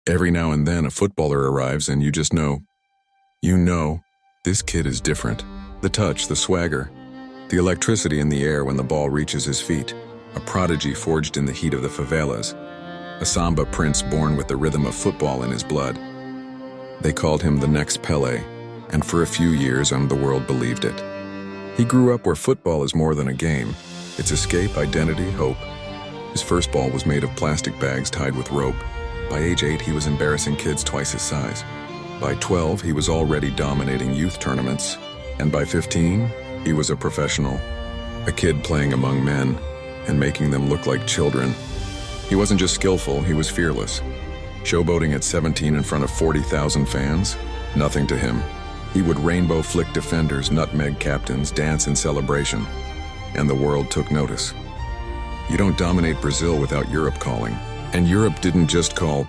Every now and then a footballer arrives and you just know, this kid is different. The touch, the swagger, the electricity in the air when the ball reaches his feet. A prodigy forged in the heat of the favelas. A samba prince born with the rhythm of football in his blood. They called him the next Pele, and for a few years the world believed it. He grew up where football is more than a game. It's escape, identity, hope. His first ball was made of plastic bags tied with rope. By age 8, he was embarrassing kids twice his size. By 12, he was already dominating youth tournaments. And by 15, he was a professional. A kid playing among men and making them look like children. He wasn't just skillful, he was fearless. Showboating at 17 in front of 40,000 fans? Nothing to him. He would rainbow flick defenders, nutmeg captains, dance in celebration. And the world took notice. You don't dominate Brazil without Europe calling. And Europe didn't just call,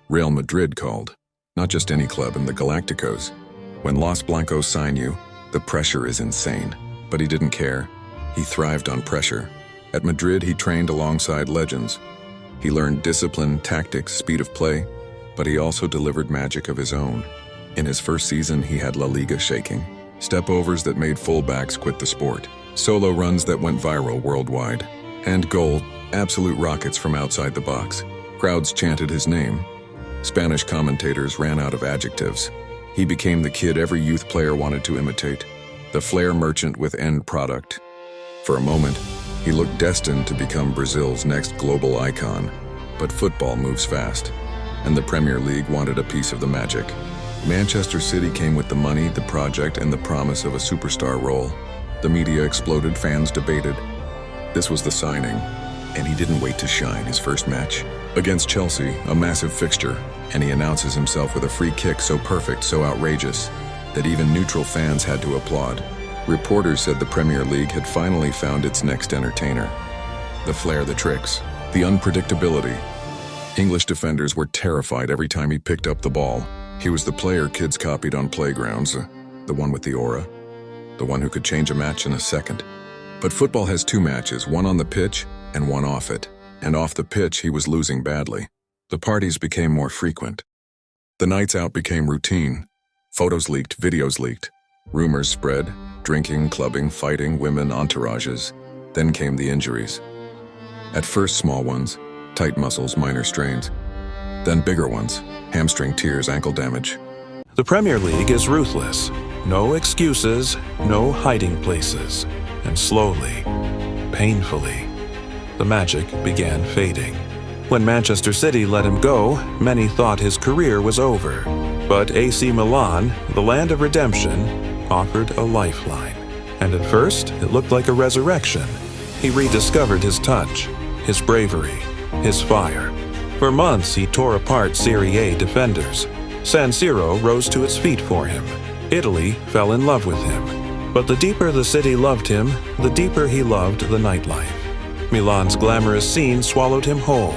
Real Madrid called. Not just any club in the Galacticos. When Los Blancos sign you, the pressure is insane. But he didn't care. He thrived on pressure. At Madrid, he trained alongside legends. He learned discipline, tactics, speed of play, but he also delivered magic of his own. In his first season, he had La Liga shaking. Step-overs that made fullbacks quit the sport. Solo runs that went viral worldwide. And goal, absolute rockets from outside the box. Crowds chanted his name. Spanish commentators ran out of adjectives. He became the kid every youth player wanted to imitate. The flair merchant with end product. For a moment, he looked destined to become Brazil's next global icon. But football moves fast, and the Premier League wanted a piece of the magic. Manchester City came with the money, the project, and the promise of a superstar role. The media exploded, fans debated. This was the signing, and he didn't wait to shine. His first match against Chelsea, a massive fixture, and he announces himself with a free kick so perfect, so outrageous, that even neutral fans had to applaud. Reporters said the Premier League had finally found its next entertainer. The flair, the tricks, the unpredictability. English defenders were terrified every time he picked up the ball. He was the player kids copied on playgrounds, the one with the aura, the one who could change a match in a second. But football has two matches, one on the pitch and one off it. And off the pitch, he was losing badly. The parties became more frequent. The nights out became routine. Photos leaked, videos leaked. Rumors spread, drinking, clubbing, fighting, women, entourages. Then came the injuries. At first small ones, tight muscles, minor strains. Then bigger ones, hamstring tears, ankle damage. The Premier League is ruthless. No excuses, no hiding places. And slowly, painfully, the magic began fading. When Manchester City let him go, many thought his career was over. But AC Milan, the land of redemption, offered a lifeline. And at first, it looked like a resurrection. He rediscovered his touch, his bravery, his fire. For months, he tore apart Serie A defenders. San Siro rose to its feet for him. Italy fell in love with him. But the deeper the city loved him, the deeper he loved the nightlife. Milan's glamorous scene swallowed him whole.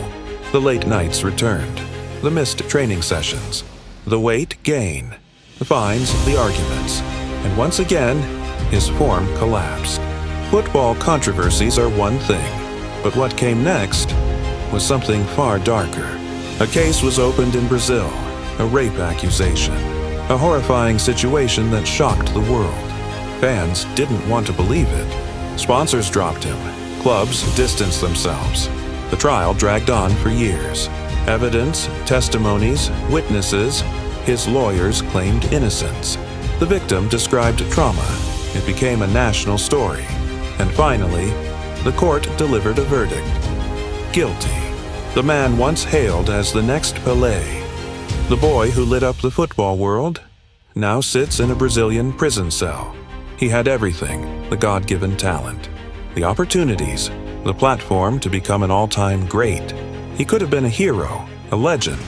The late nights returned. The missed training sessions. The weight gain. The fines, the arguments. And once again, his form collapsed. Football controversies are one thing, but what came next was something far darker. A case was opened in Brazil, a rape accusation, a horrifying situation that shocked the world. Fans didn't want to believe it. Sponsors dropped him. Clubs distanced themselves. The trial dragged on for years. Evidence, testimonies, witnesses. His lawyers claimed innocence. The victim described trauma. It became a national story. And finally, the court delivered a verdict. Guilty. The man once hailed as the next Pele, the boy who lit up the football world, now sits in a Brazilian prison cell. He had everything, the God-given talent, the opportunities, the platform to become an all-time great. He could have been a hero, a legend,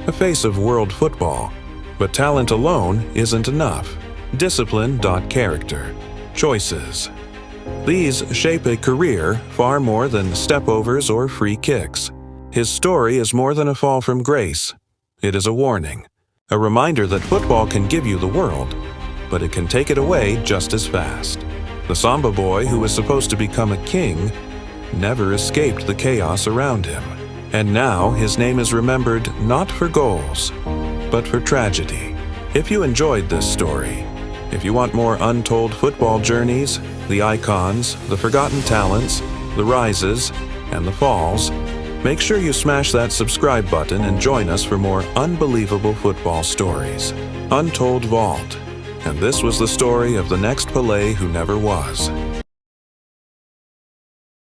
a face of world football. But talent alone isn't enough. Discipline dot character. Choices. These shape a career far more than step-overs or free kicks. His story is more than a fall from grace. It is a warning, a reminder that football can give you the world, but it can take it away just as fast. The Samba boy who was supposed to become a king never escaped the chaos around him. And now his name is remembered not for goals, but for tragedy. If you enjoyed this story, if you want more untold football journeys, the icons, the forgotten talents, the rises, and the falls, make sure you smash that subscribe button and join us for more unbelievable football stories. Untold Vault. And this was the story of the next Pele who never was.